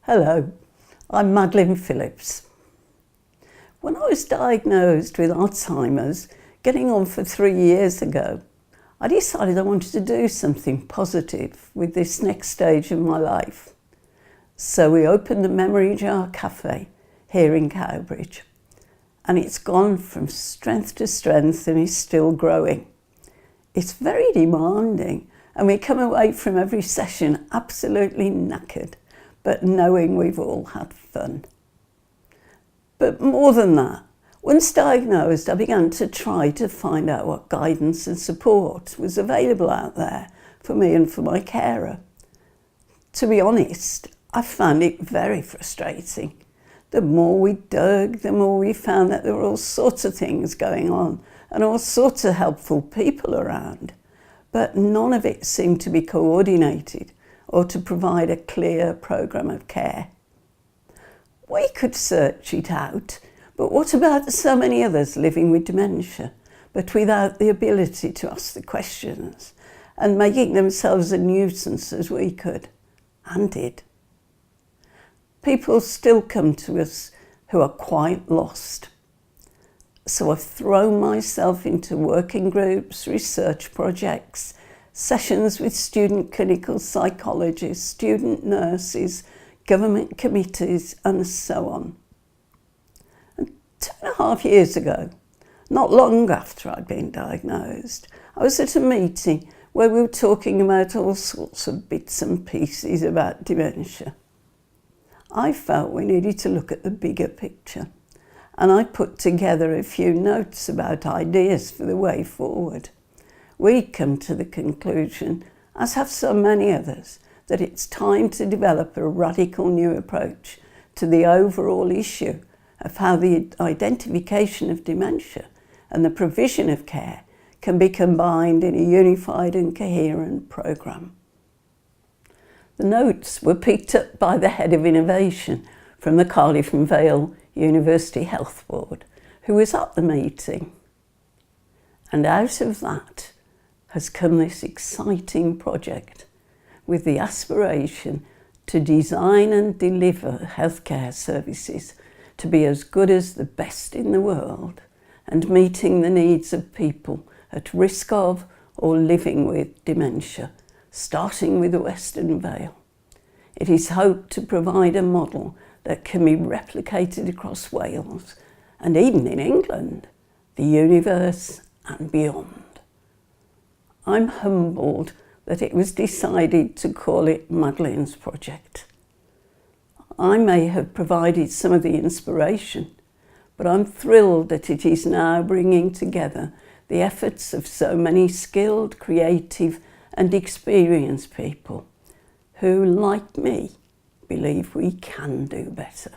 Hello, I'm Madeline Phillips. When I was diagnosed with Alzheimer's, getting on for 3 years ago, I decided I wanted to do something positive with this next stage of my life. So we opened the Memory Jar Cafe here in Cowbridge, and it's gone from strength to strength and is still growing. It's very demanding, and we come away from every session absolutely knackered, but knowing we've all had fun. But more than that, once diagnosed, I began to try to find out what guidance and support was available out there for me and for my carer. To be honest, I found it very frustrating. The more we dug, the more we found that there were all sorts of things going on and all sorts of helpful people around, but none of it seemed to be coordinated or to provide a clear programme of care. We could search it out, but what about so many others living with dementia, but without the ability to ask the questions and making themselves a nuisance as we could and did? People still come to us who are quite lost. So I've thrown myself into working groups, research projects, sessions with student clinical psychologists, student nurses, government committees, and so on. And 2.5 years ago, not long after I'd been diagnosed, I was at a meeting where we were talking about all sorts of bits and pieces about dementia. I felt we needed to look at the bigger picture, and I put together a few notes about ideas for the way forward. We'd come to the conclusion, as have so many others, that it's time to develop a radical new approach to the overall issue of how the identification of dementia and the provision of care can be combined in a unified and coherent programme. The notes were picked up by the head of innovation from the Cardiff and Vale University Health Board, who was at the meeting. And out of that has come this exciting project with the aspiration to design and deliver healthcare services to be as good as the best in the world and meeting the needs of people at risk of or living with dementia, starting with the Western Vale. It is hoped to provide a model that can be replicated across Wales and even in England, the universe and beyond. I'm humbled that it was decided to call it Madeline's project. I may have provided some of the inspiration, but I'm thrilled that it is now bringing together the efforts of so many skilled, creative and experienced people who, like me, believe we can do better.